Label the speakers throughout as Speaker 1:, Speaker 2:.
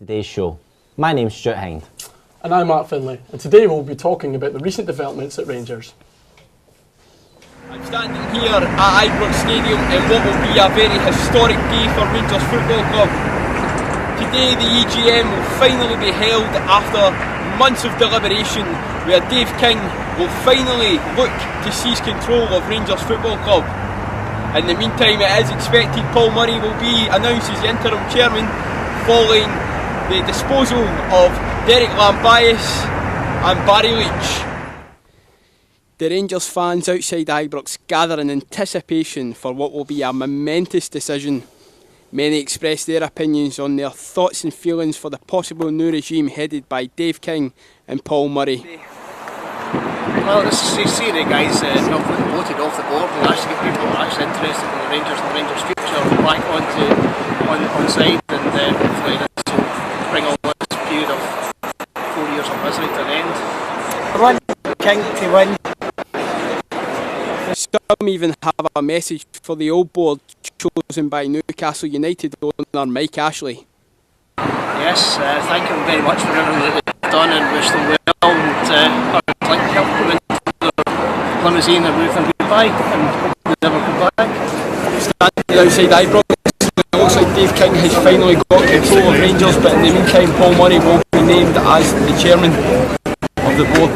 Speaker 1: today's show. My name's Stuart Hind.
Speaker 2: And I'm Mark Finlay, and today we'll be talking about the recent developments at Rangers.
Speaker 3: I'm standing here at Ibrox Stadium in what will be a very historic day for Rangers Football Club. Today the EGM will finally be held after months of deliberation, where Dave King will finally look to seize control of Rangers Football Club. In the meantime, it is expected Paul Murray will be announced as the interim chairman following the disposal of Derek Lambias and Barry Leach. The Rangers fans outside Ibrox gather in anticipation for what will be a momentous decision. Many express their opinions on their thoughts and feelings for the possible new regime headed by Dave King and Paul Murray.
Speaker 4: Well, this is see the guys not voted off the board and actually get people who are actually interested in the Rangers and the Rangers' future back on side, and hopefully this will bring all this period of 4 years of misery to an end.
Speaker 5: I want King to win.
Speaker 3: Some even have a message for the old board chosen by Newcastle United owner Mike Ashley.
Speaker 4: Yes, thank them very much for everything that they've done and wish them well, and I'd like to help them into their limousine and move them goodbye and hope they never come back.
Speaker 3: Standing outside Ibrox, it looks like Dave King has finally got control of Rangers, but in the meantime Paul Murray will be named as the chairman of the board.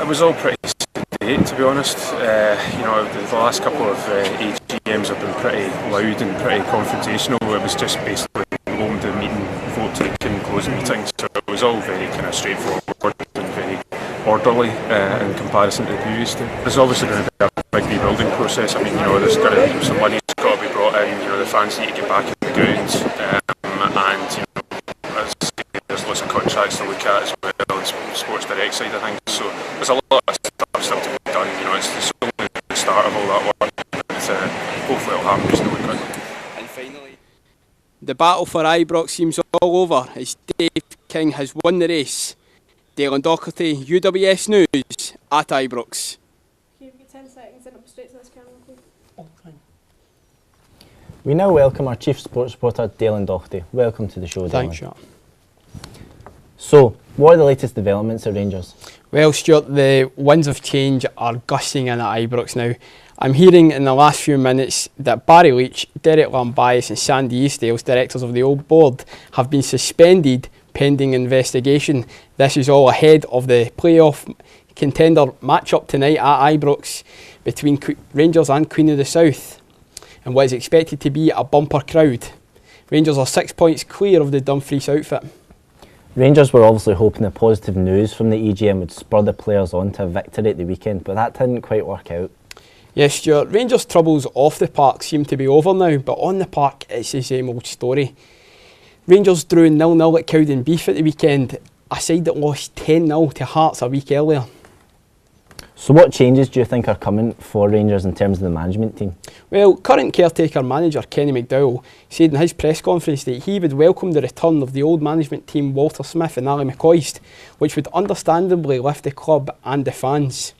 Speaker 6: It was all pretty sedate, to be honest. The last couple of AGMs have been pretty loud and pretty confrontational. It was just basically open the meeting, vote taken, closing meetings. So it was all very kind of straightforward and very orderly in comparison to the previous day. There's obviously going to be a big rebuilding process. I mean, there's got to be some money's got to be brought in. The fans need to get back in the grounds, and there's lots of contracts to look at as well, and sports direct side of things. So there's a lot of stuff still to be done. It's only the start of all that work, and hopefully it'll happen reasonably quick.
Speaker 3: And finally, the battle for Ibrox seems all over as Dave King has won the race. Dylan Docherty, UWS News at Ibrox.
Speaker 7: Can you give 10 seconds and up straight to this camera, please?
Speaker 2: Oh, fine.
Speaker 1: We now welcome our chief sports reporter, Dylan Docherty. Welcome to the show, Dylan.
Speaker 3: Thanks, Sean.
Speaker 1: So, what are the latest developments at Rangers?
Speaker 3: Well, Stuart, the winds of change are gusting in at Ibrox now. I'm hearing in the last few minutes that Barry Leach, Derek Lambias and Sandy Eastdale's directors of the old board have been suspended pending investigation. This is all ahead of the playoff contender match-up tonight at Ibrox between Rangers and Queen of the South, and what is expected to be a bumper crowd. Rangers are 6 points clear of the Dumfries outfit.
Speaker 1: Rangers were obviously hoping the positive news from the EGM would spur the players on to a victory at the weekend, but that didn't quite work out.
Speaker 3: Yes, Stuart, Rangers' troubles off the park seem to be over now, but on the park it's the same old story. Rangers drew 0-0 at Cowdenbeath at the weekend, a side that lost 10-0 to Hearts a week earlier.
Speaker 1: So what changes do you think are coming for Rangers in terms of the management team?
Speaker 3: Well, current caretaker manager Kenny McDowell said in his press conference that he would welcome the return of the old management team Walter Smith and Ali McCoist, which would understandably lift the club and the fans.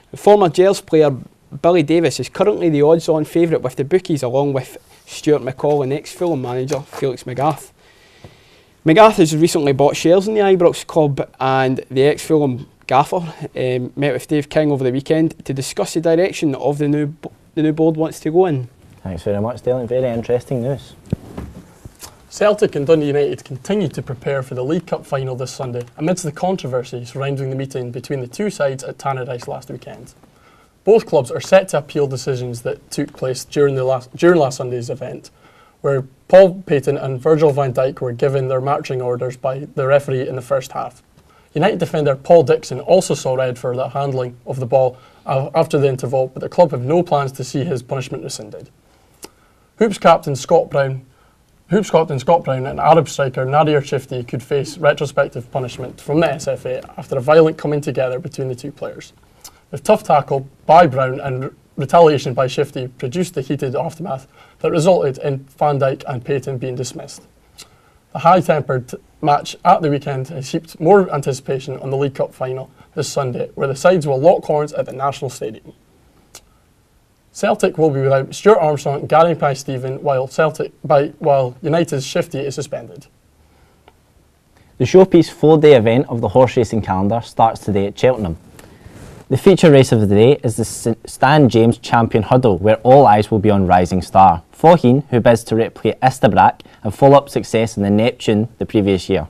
Speaker 3: The former Gers player Billy Davis is currently the odds-on favourite with the bookies, along with Stuart McCall and ex-Fulham manager Felix Magath. Magath has recently bought shares in the Ibrox club, and the ex-Fulham gaffer met with Dave King over the weekend to discuss the direction of the new board wants to go in.
Speaker 1: Thanks very much, Dylan. Very interesting news.
Speaker 2: Celtic and Dundee United continue to prepare for the League Cup final this Sunday amidst the controversy surrounding the meeting between the two sides at Tannadice last weekend. Both clubs are set to appeal decisions that took place during last Sunday's event, where Paul Payton and Virgil van Dijk were given their marching orders by the referee in the first half. United defender Paul Dixon also saw red for the handling of the ball after the interval, but the club have no plans to see his punishment rescinded. Hoops captain Scott Brown and Arab striker Nadir Chifti could face retrospective punishment from the SFA after a violent coming together between the two players. The tough tackle by Brown and retaliation by Shifty produced the heated aftermath that resulted in Van Dijk and Payton being dismissed. The high-tempered match at the weekend has heaped more anticipation on the League Cup final this Sunday, where the sides will lock horns at the National Stadium. Celtic will be without Stuart Armstrong and Gary Price-Stephen, while United's Shifty is suspended.
Speaker 1: The showpiece 4-day event of the horse racing calendar starts today at Cheltenham. The feature race of the day is the Stan James Champion Hurdle, where all eyes will be on Rising Star, Faugheen, who bids to replicate Istabrac and follow up success in the Neptune the previous year.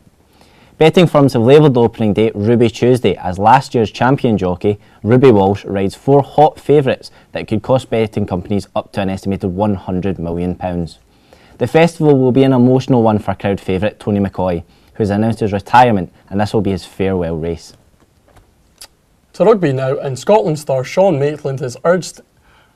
Speaker 1: Betting firms have labelled the opening day Ruby Tuesday, as last year's champion jockey, Ruby Walsh, rides 4 hot favourites that could cost betting companies up to an estimated £100 million. The festival will be an emotional one for crowd favourite Tony McCoy, who has announced his retirement, and this will be his farewell race.
Speaker 2: To rugby now, and Scotland star Sean Maitland has urged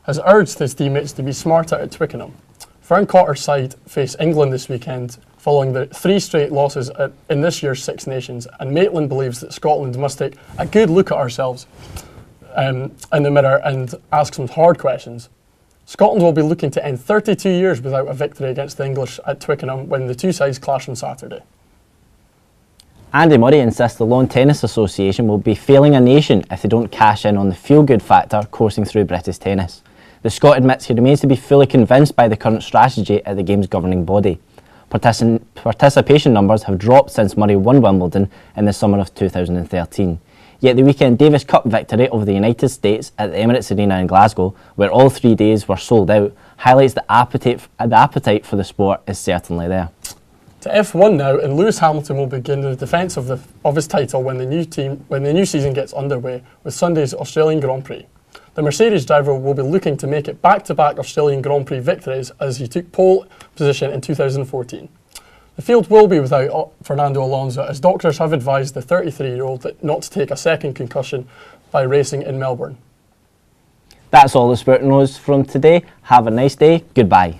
Speaker 2: his teammates to be smarter at Twickenham. Fern Cotter's side face England this weekend, following the 3 straight losses in this year's Six Nations, and Maitland believes that Scotland must take a good look at ourselves in the mirror and ask some hard questions. Scotland will be looking to end 32 years without a victory against the English at Twickenham when the two sides clash on Saturday.
Speaker 1: Andy Murray insists the Lawn Tennis Association will be failing a nation if they don't cash in on the feel-good factor coursing through British tennis. The Scot admits he remains to be fully convinced by the current strategy at the game's governing body. Participation numbers have dropped since Murray won Wimbledon in the summer of 2013. Yet the weekend Davis Cup victory over the United States at the Emirates Arena in Glasgow, where all 3 days were sold out, highlights the appetite for the sport is certainly there.
Speaker 2: To F1 now, and Lewis Hamilton will begin the defence of his title when the new season gets underway with Sunday's Australian Grand Prix. The Mercedes driver will be looking to make it back-to-back Australian Grand Prix victories as he took pole position in 2014. The field will be without Fernando Alonso, as doctors have advised the 33-year-old not to take a second concussion by racing in Melbourne.
Speaker 1: That's all the sport news from today. Have a nice day. Goodbye.